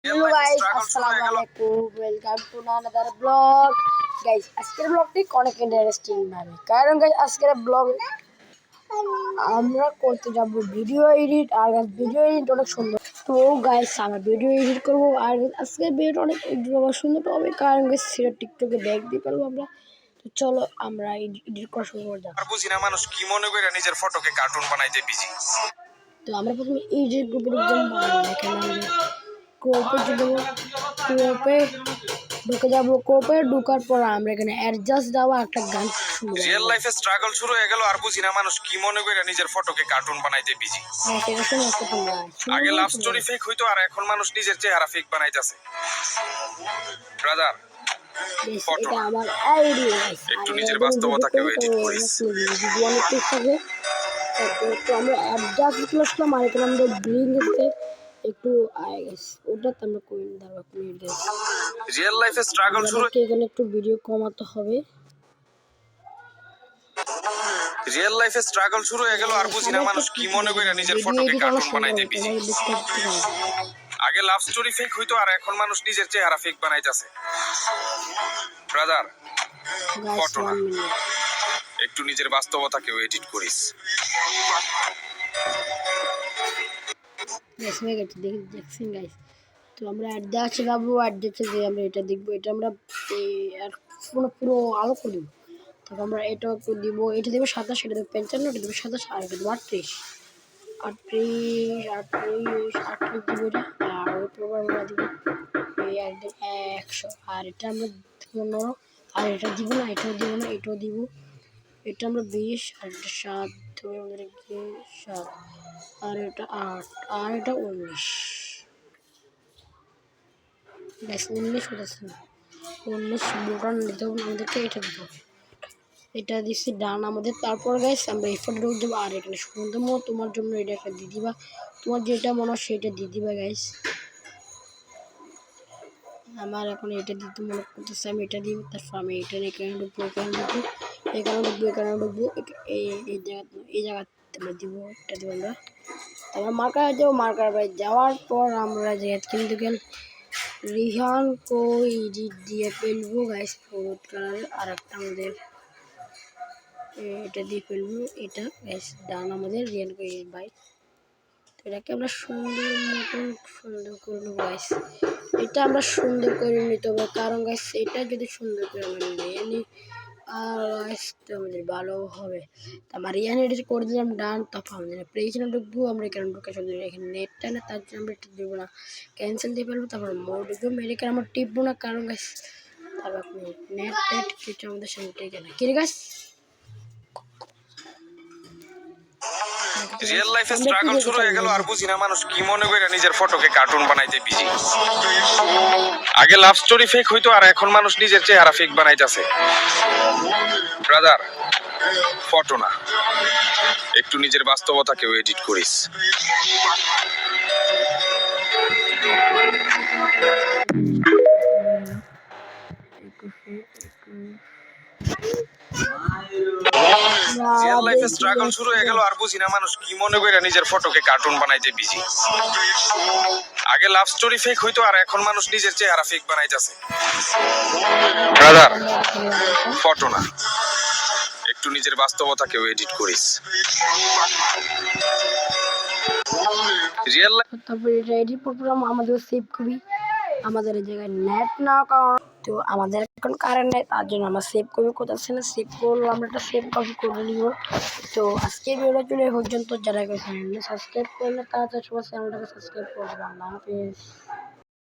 Hello guys, Assalamualaikum. Welcome to another vlog. Guys, আজকের ব্লগটি অনেক ইন্টারেস্টিং হবে। কারণ গাইস আজকের ব্লগ আমরা করতে যাব ভিডিও এডিট আর ভিডিও এডিট অনেক সুন্দর। তো গাইস আমরা ভিডিও এডিট করব আর আজকের ভিডিওটা অনেক সুন্দর হবে কারণ গাইস সেটা টিকটকে ব্যাগ দিয়ে পারবো আমরা। তো চলো আমরা এডিট করা শুরু করে দাও। আর বুঝি না মানুষ কি মনে করে নিজের ফটোকে কার্টুন বানাইতে বিজি। তো আমরা প্রথমে এডিট গ্রুপের একদম এখানে ক্রপে ঢুকে যাবো। ক্রপে ঢুকার পর আমরা এখানে অ্যাডজাস্ট দেওয়া একটা গান শুনবো। রিয়েল লাইফে স্ট্রাগল শুরু হয়ে গেল আর বুঝি না মানুষ কি মনে করে নিজের ফটোকে কার্টুন বানাইতে বিজি। আগে লাভ স্টোরি ফেক হইতো আর এখন মানুষ নিজের চেহারা ফেক বানাইতেছে। ব্রাদার ফটো আমার আইডিয়া একটু নিজের বাস্তবতাকে এডিট করিস। তো আমরা অ্যাডজাস্ট করলাম আর এখানে আমাদের ব্রিং এসে একটু আয় গেছে ওটা তো আমরা করে দাঁড়াবো মিনিট গেছে। রিয়েল লাইফে স্ট্রাগল শুরু এখানে একটু ভিডিও কমাতে হবে। রিয়েল লাইফে স্ট্রাগল শুরু হয়ে গেল আর বুঝি না মানুষ কি মনে করে নিজের ফটোকে কার্টুন বানাইতে বিজি। আগে লাভ স্টোরি ফেক হইতো আর এখন মানুষ নিজের চেহারা ফেক বানাইতেছে। ব্রাদার ফটো না একটু নিজের বাস্তবতাকে এডিট করিস। দেখছেন গাইস, তো আমরা অ্যাডজাস্ট যাবো। অ্যাডজাস্টে যে আমরা এটা দেখবো, এটা আমরা পুরো আলো করে দেবো। তারপর আমরা এটাও একটু দিব, এটা দেবো 27, এটা দেবো 55, এটা দেবো 27 আর এটা দেবো 38 দিব এটা। আর ওই প্রোগ্রাম আমরা দিব একদম 100 আর এটা আমরা 15 আর এটা দিব না, এটাও দিব না, এটাও দিব। এটা আমরা 20 আর এটা 7 ধরে আমাদের 7 আর এটা 8 আর এটা 19 হতেছে না। 19 বোটান নিতে হবে আমাদেরকে, এটা দিতে হবে। এটা দিচ্ছি ডান আমাদের। তারপর গাইস আমরা এই ফটো ঢুকে দেবো আর এখানে সুন্দর মতো তোমার জন্য এটা একটা দিয়ে দিবা, তোমার যেটা মনে হয় সেটা দিয়ে দিবা গাইস। আমার এখন এটা দিতে মনে করতেছে, আমি এটা দিব। তারপর আমি এটা এখানে ঢুকবো, এখানে ঢুকবো, এখানে ঢুকবো, এখানে ঢুকবো, এই জায়গাতে আমরা দিব, এটা দিব আমরা। তারপর মার্কার যাবো, মার্কার বাই যাওয়ার পর আমরা যে কিন্তু রিহান কো এডিট দিয়ে ফেলবো গাইস হলুদ কালারের। আর একটা আমাদের এটা দিয়ে ফেলবো, এটা গাইস ডান আমাদের রিহান কো এডিট বাই। তো এটাকে আমরা সুন্দর মতন সুন্দর করে নেবো গাইস। এটা আমরা সুন্দর করে নিতে হবে কারণ গাইস এটা যদি সুন্দর করে আমরা নিয়ে নিই আর গাইস তো আমাদের ভালো হবে। আমার রিহান এডিট করে দিলাম ডান। তারপর আমাদের প্লেসে ঢুকবো, আমরা এখানে ঢুকে চলে এখানে নেটটা না, তার জন্য আমরা এটা দেবো না, ক্যান্সেল দিয়ে ফেলবো। তারপর মোড ঢুকবো, মেডিকেল আমরা টিপবো না কারণ গাইস তারপর আপনি নেট কিছু আমাদের সামনে টেকে না। কি রে গাইস, রিয়েল লাইফে স্ট্রাগল শুরু হয়ে গেল আর বুঝি না মানুষ কি মনে করে নিজের ফটোকে কার্টুন বানাইতে বিজি। আগে লাভ স্টোরি ফেক হইতো আর এখন মানুষ নিজের চেহারা ফেক বানাইতেছে। ব্রাদার ফটো না একটু নিজের বাস্তবতাকে এডিট করিস। রিয়েল লাইফে স্ট্রাগল শুরু হয়ে গেল আর বুঝি না মানুষ কি মনে করে নিজের ফটোকে কার্টুন বানাইতে বিজি। আগে লাভ স্টোরি ফেক হইতো আর এখন মানুষ নিজের চেহারা ফেক বানাইতেছে। ব্রাদার ফটো না একটু নিজের বাস্তবতাকে এডিট করিস। রিয়েল তারপর এটা এডিট প্রোগ্রাম আমাদের সেভ করি। আমাদের এই জায়গায় নেট না কারণ তো আমাদের এখন কারেন্ট নেই, তার জন্য আমরা সেভ করবো। কোথাও ছিল সেভ করবো, আমরা একটা সেভ কপি করে নিব। তো আজকে ভিডিও চলে পর্যন্ত, যারা সাবস্ক্রাইব করলে তাড়াতাড়ি সবাই চ্যানেলটাকে সাবস্ক্রাইব করবে। আল্লাহ হাফেজ।